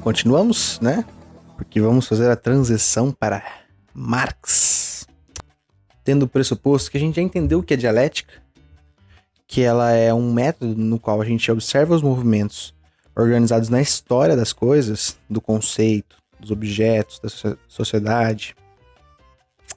continuamos, né? Porque vamos fazer a transição para Marx. Tendo o pressuposto que a gente já entendeu o que é dialética, que ela é um método no qual a gente observa os movimentos organizados na história das coisas, do conceito, dos objetos, da sociedade.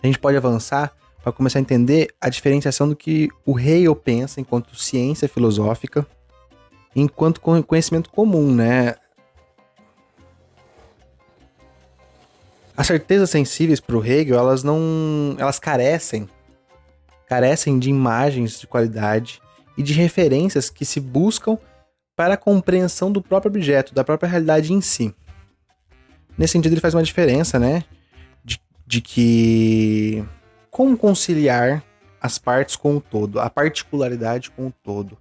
A gente pode avançar para começar a entender a diferenciação do que o Hegel pensa enquanto ciência filosófica, enquanto conhecimento comum, né? As certezas sensíveis para o Hegel, elas carecem de imagens de qualidade e de referências que se buscam para a compreensão do próprio objeto, da própria realidade em si. Nesse sentido, ele faz uma diferença, né? De que como conciliar as partes com o todo, a particularidade com o todo.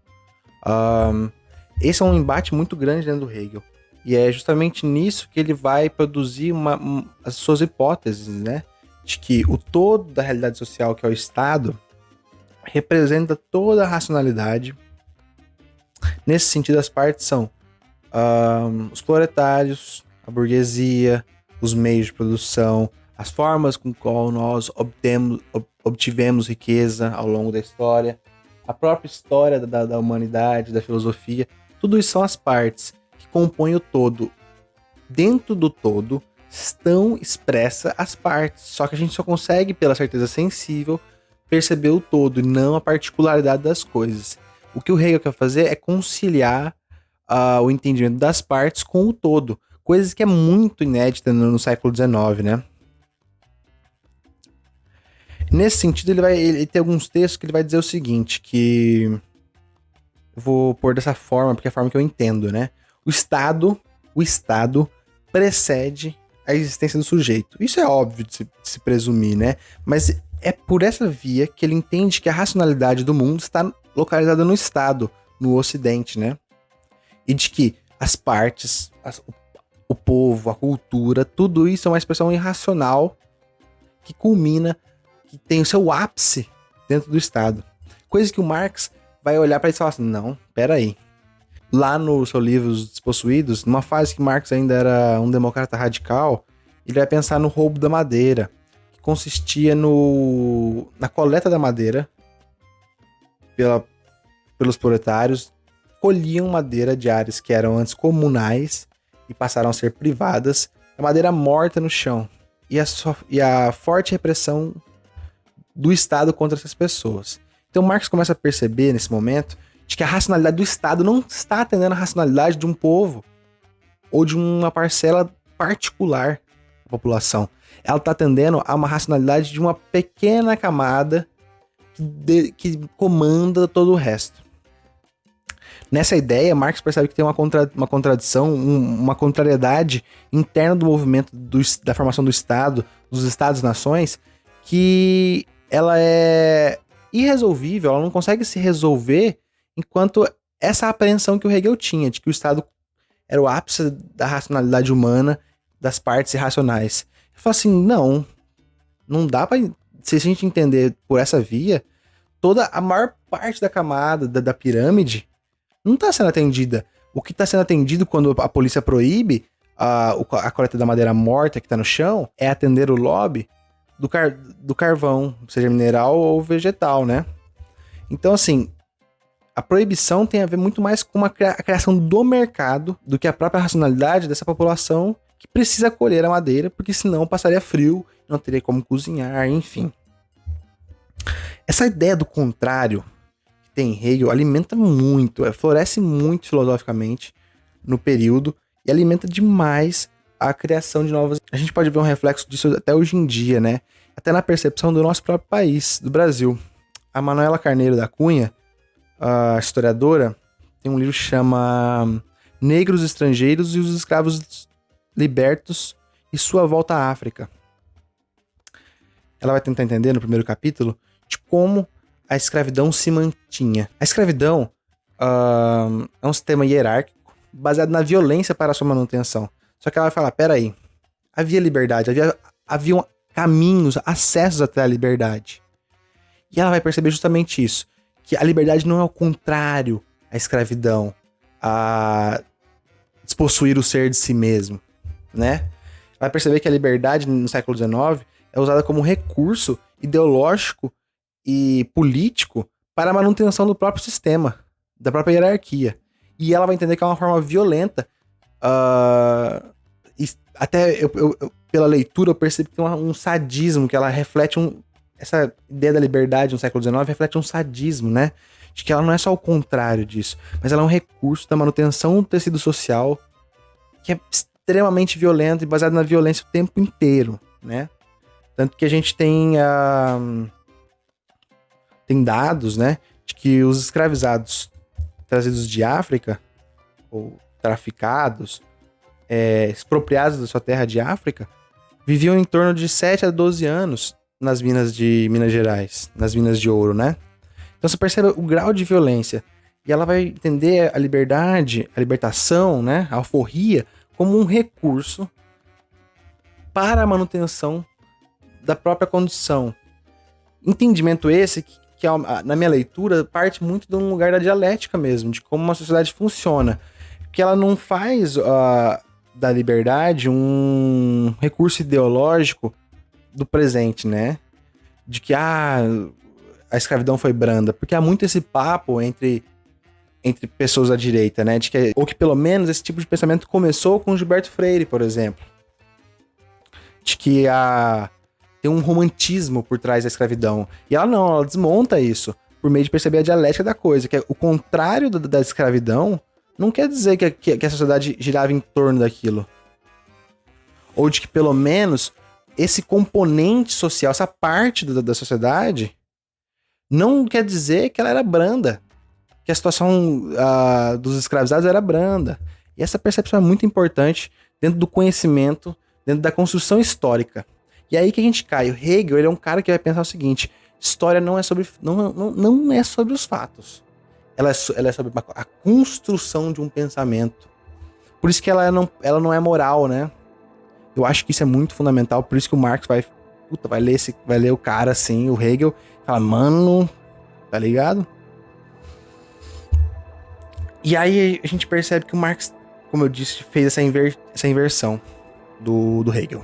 Esse é um embate muito grande dentro do Hegel. E é justamente nisso que ele vai produzir as suas hipóteses, né? De que o todo da realidade social, que é o Estado, representa toda a racionalidade. Nesse sentido, as partes são os proletários, a burguesia, os meios de produção, as formas com qual nós obtivemos riqueza ao longo da história, a própria história da humanidade, da filosofia. Tudo isso são as partes que compõem o todo. Dentro do todo estão expressas as partes, só que a gente só consegue, pela certeza sensível, perceber o todo e não a particularidade das coisas. O que o Hegel quer fazer é conciliar o entendimento das partes com o todo, coisas que é muito inédita no século XIX, né? Nesse sentido, ele tem alguns textos que ele vai dizer o seguinte, que eu vou pôr dessa forma, porque é a forma que eu entendo, né? O Estado precede a existência do sujeito. Isso é óbvio de se presumir, né? Mas é por essa via que ele entende que a racionalidade do mundo está localizada no Estado, no Ocidente, né? E de que as partes, o povo, a cultura, tudo isso é uma expressão irracional que culmina, que tem o seu ápice dentro do Estado. Coisa que o Marx vai olhar para isso e falar assim, não, peraí. Lá no seu livro Os Despossuídos, numa fase que Marx ainda era um democrata radical, ele vai pensar no roubo da madeira, que consistia na coleta da madeira pelos proletários, colhiam madeira de áreas que eram antes comunais e passaram a ser privadas, a madeira morta no chão, e a forte repressão do Estado contra essas pessoas. Então Marx começa a perceber nesse momento de que a racionalidade do Estado não está atendendo a racionalidade de um povo ou de uma parcela particular da população. Ela está atendendo a uma racionalidade de uma pequena camada que comanda todo o resto. Nessa ideia, Marx percebe que tem uma contradição, uma contrariedade interna do movimento da formação do Estado, dos Estados-nações, que ela é irresolvível, ela não consegue se resolver enquanto essa apreensão que o Hegel tinha, de que o Estado era o ápice da racionalidade humana, das partes irracionais. Ele fala assim, não dá pra... Se a gente entender por essa via, toda a maior parte da camada da pirâmide não está sendo atendida. O que está sendo atendido quando a polícia proíbe a coleta da madeira morta que está no chão é atender o lobby do carvão, seja mineral ou vegetal, né? Então, assim, a proibição tem a ver muito mais com a criação do mercado do que a própria racionalidade dessa população que precisa colher a madeira, porque senão passaria frio, não teria como cozinhar, enfim. Essa ideia do contrário que tem em Hegel alimenta muito, floresce muito filosoficamente no período e alimenta demais a criação de novas... A gente pode ver um reflexo disso até hoje em dia, né? Até na percepção do nosso próprio país, do Brasil. A Manuela Carneiro da Cunha, a historiadora, tem um livro que chama Negros Estrangeiros e os Escravos Libertos e Sua Volta à África. Ela vai tentar entender no primeiro capítulo de como a escravidão se mantinha. A escravidão é um sistema hierárquico baseado na violência para a sua manutenção. Só que ela vai falar, peraí, havia liberdade, haviam caminhos, acessos até a liberdade. E ela vai perceber justamente isso, que a liberdade não é o contrário à escravidão, a despossuir o ser de si mesmo. né? Vai perceber que a liberdade no século XIX é usada como recurso ideológico e político para a manutenção do próprio sistema, da própria hierarquia. E ela vai entender que é uma forma violenta. Até pela leitura eu percebo que tem um sadismo, que ela reflete essa ideia da liberdade no século XIX reflete um sadismo, né? De que ela não é só o contrário disso, mas ela é um recurso da manutenção do tecido social que é extremamente violento e baseado na violência o tempo inteiro, né? Tanto que a gente tem dados, né, de que os escravizados trazidos de África, ou traficados, expropriados da sua terra de África, viviam em torno de 7 a 12 anos nas minas de Minas Gerais, nas minas de ouro, né? Então você percebe o grau de violência. E ela vai entender a liberdade, a libertação, né, a alforria, como um recurso para a manutenção da própria condição. Entendimento esse que na minha leitura, parte muito de um lugar da dialética mesmo, de como uma sociedade funciona. Que ela não faz da liberdade um recurso ideológico do presente, né? De que a escravidão foi branda. Porque há muito esse papo entre pessoas da direita, né? Ou que pelo menos esse tipo de pensamento começou com Gilberto Freire, por exemplo. De que tem um romantismo por trás da escravidão. E ela desmonta isso por meio de perceber a dialética da coisa, que é o contrário da escravidão não quer dizer que a sociedade girava em torno daquilo. Ou de que pelo menos esse componente social, essa parte da sociedade, não quer dizer que ela era branda. Que a situação dos escravizados era branda. E essa percepção é muito importante dentro do conhecimento, dentro da construção histórica. E aí que a gente cai. O Hegel, ele é um cara que vai pensar o seguinte: história não é sobre os fatos. Ela é sobre a construção de um pensamento. Por isso que ela não é moral, né? Eu acho que isso é muito fundamental. Por isso que o Marx vai ler o cara assim, o Hegel, e fala, mano, tá ligado? E aí a gente percebe que o Marx, como eu disse, fez essa inversão do Hegel.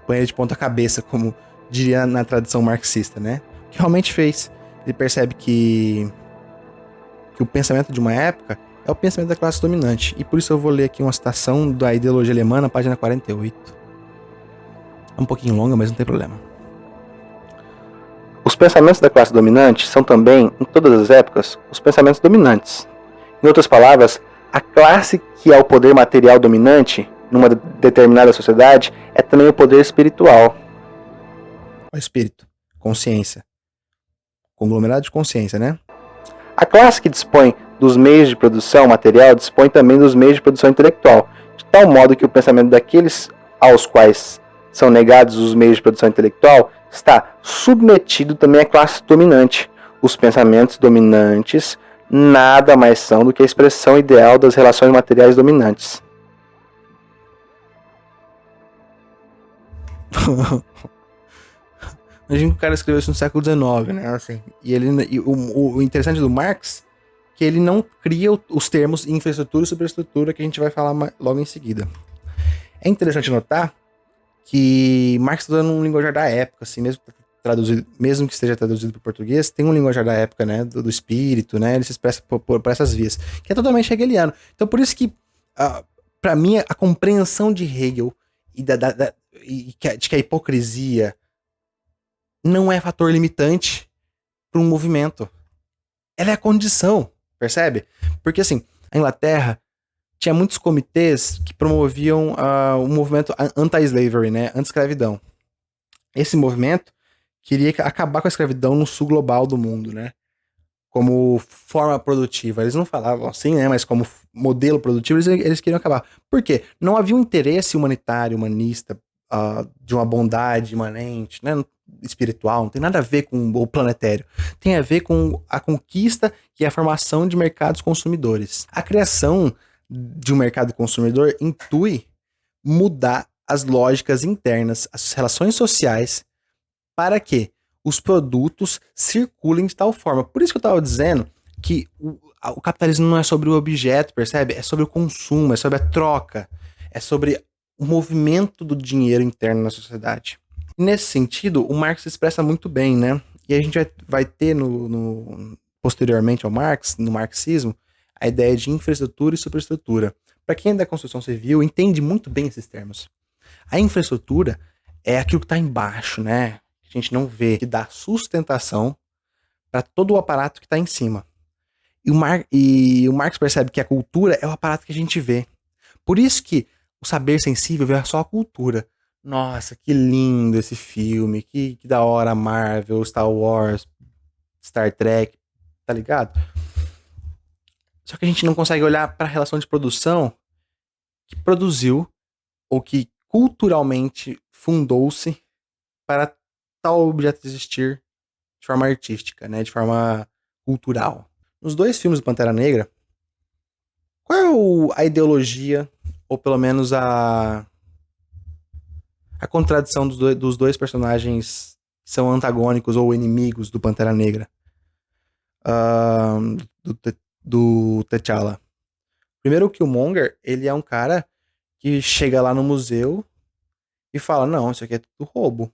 Põe ele de ponta cabeça, como diria na tradição marxista, né? O que realmente fez. Ele percebe que o pensamento de uma época é o pensamento da classe dominante. E por isso eu vou ler aqui uma citação da Ideologia Alemã, na página 48. É um pouquinho longa, mas não tem problema. Os pensamentos da classe dominante são também, em todas as épocas, os pensamentos dominantes. Em outras palavras, a classe que é o poder material dominante numa determinada sociedade é também o poder espiritual. O espírito, consciência. Conglomerado de consciência, né? A classe que dispõe dos meios de produção material dispõe também dos meios de produção intelectual, de tal modo que o pensamento daqueles aos quais são negados os meios de produção intelectual está submetido também à classe dominante. Os pensamentos dominantes nada mais são do que a expressão ideal das relações materiais dominantes. Imagina que o cara escreveu isso no século XIX, né? Assim, o interessante do Marx é que ele não cria os termos infraestrutura e superestrutura que a gente vai falar logo em seguida. É interessante notar que Marx está dando um linguajar da época, assim, mesmo que esteja traduzido para o português, tem um linguajar da época, né? Do espírito, né? Ele se expressa por essas vias, que é totalmente hegeliano. Então, por isso que, para mim, a compreensão de Hegel de que a hipocrisia não é fator limitante para um movimento. Ela é a condição, percebe? Porque, assim, a Inglaterra tinha muitos comitês que promoviam o movimento anti-slavery, né? Anti-escravidão. Esse movimento queria acabar com a escravidão no sul global do mundo, né? Como forma produtiva. Eles não falavam assim, né? Mas como modelo produtivo, eles queriam acabar. Por quê? Não havia um interesse humanitário, humanista, de uma bondade imanente, né? Espiritual, não tem nada a ver com o planetário. Tem a ver com a conquista e a formação de mercados consumidores. A criação de um mercado consumidor intui mudar as lógicas internas, as relações sociais, para que os produtos circulem de tal forma. Por isso que eu estava dizendo que o capitalismo não é sobre o objeto, percebe? É sobre o consumo, é sobre a troca, é sobre o movimento do dinheiro interno na sociedade. E nesse sentido, o Marx se expressa muito bem, né? E a gente vai ter posteriormente ao Marx, no marxismo, a ideia de infraestrutura e superestrutura. Para quem é da construção civil, entende muito bem esses termos. A infraestrutura é aquilo que está embaixo, né? Que a gente não vê, que dá sustentação para todo o aparato que está em cima. E o Marx percebe que a cultura é o aparato que a gente vê. Por isso que o saber sensível vê só a cultura. Nossa, que lindo esse filme, que da hora Marvel, Star Wars, Star Trek, tá ligado? Só que a gente não consegue olhar para a relação de produção que produziu ou que culturalmente fundou-se para tal objeto existir de forma artística, né, de forma cultural. Nos dois filmes do Pantera Negra, qual é a ideologia, ou pelo menos a contradição dos dois personagens que são antagônicos ou inimigos do Pantera Negra? Uh, do T'Challa. Primeiro, o Killmonger, ele é um cara que chega lá no museu e fala, não, isso aqui é tudo roubo.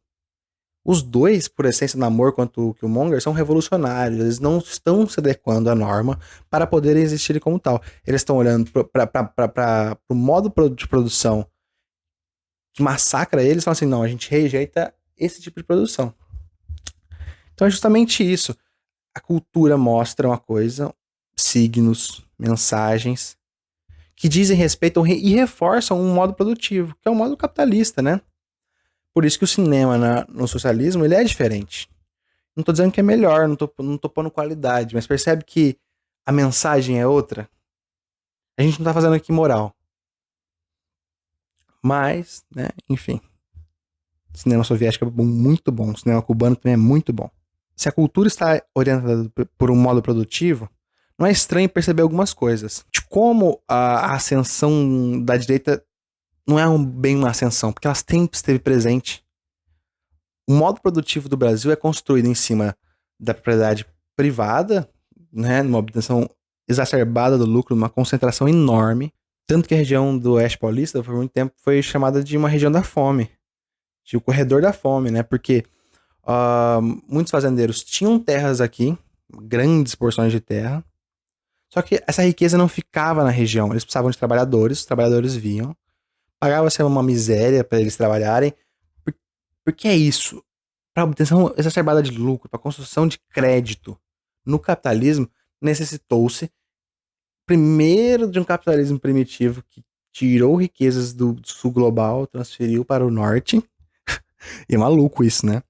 Os dois, por essência, Namor quanto o Killmonger, são revolucionários. Eles não estão se adequando à norma para poderem existir como tal. Eles estão olhando para o modo de produção que massacra eles e falam assim, não, a gente rejeita esse tipo de produção. Então é justamente isso. A cultura mostra uma coisa, signos, mensagens, que dizem respeito e reforçam um modo produtivo, que é o modo capitalista, né? Por isso que o cinema no socialismo ele é diferente. Não tô dizendo que é melhor, não tô pondo qualidade, mas percebe que a mensagem é outra? A gente não tá fazendo aqui moral. Mas, né, enfim. O cinema soviético é muito bom, o cinema cubano também é muito bom. Se a cultura está orientada por um modo produtivo, não é estranho perceber algumas coisas. De como a ascensão da direita não é bem uma ascensão, porque ela sempre esteve presente. O modo produtivo do Brasil é construído em cima da propriedade privada, né, numa obtenção exacerbada do lucro, uma concentração enorme. Tanto que a região do Oeste Paulista, por muito tempo, foi chamada de uma região da fome, de o corredor da fome, né? Porque muitos fazendeiros tinham terras aqui, grandes porções de terra, só que essa riqueza não ficava na região. Eles precisavam de trabalhadores, os trabalhadores vinham, pagava-se uma miséria para eles trabalharem. Porque é isso. Para obtenção exacerbada de lucro, para construção de crédito no capitalismo, necessitou-se primeiro de um capitalismo primitivo que tirou riquezas do sul global, transferiu para o norte. E é maluco isso, né?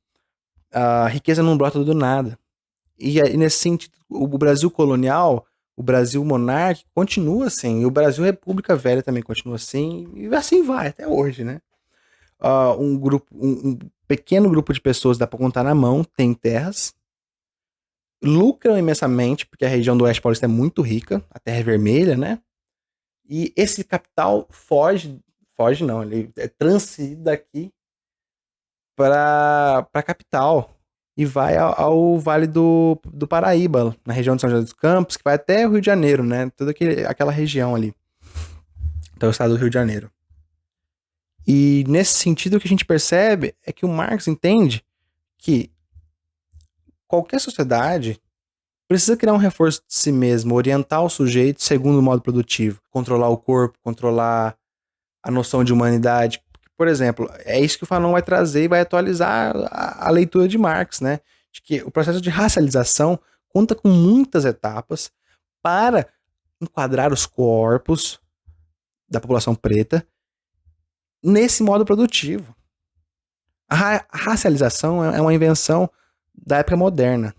A riqueza não brota do nada. E nesse sentido, o Brasil colonial, o Brasil monárquico continua assim, e o Brasil República Velha também continua assim, e assim vai até hoje, né? Um pequeno grupo de pessoas, dá pra contar na mão, tem terras, lucram imensamente, porque a região do Oeste Paulista é muito rica, a terra é vermelha, né? E esse capital foge não, ele transita daqui para a capital e vai ao Vale do Paraíba, na região de São José dos Campos, que vai até o Rio de Janeiro, né? Toda aquela região ali. Então, o estado do Rio de Janeiro. E nesse sentido, o que a gente percebe é que o Marx entende que qualquer sociedade precisa criar um reforço de si mesmo, orientar o sujeito segundo o modo produtivo, controlar o corpo, controlar a noção de humanidade. Por exemplo, é isso que o Fanon vai trazer e vai atualizar a leitura de Marx, né? De que o processo de racialização conta com muitas etapas para enquadrar os corpos da população preta nesse modo produtivo. A racialização é uma invenção da época moderna.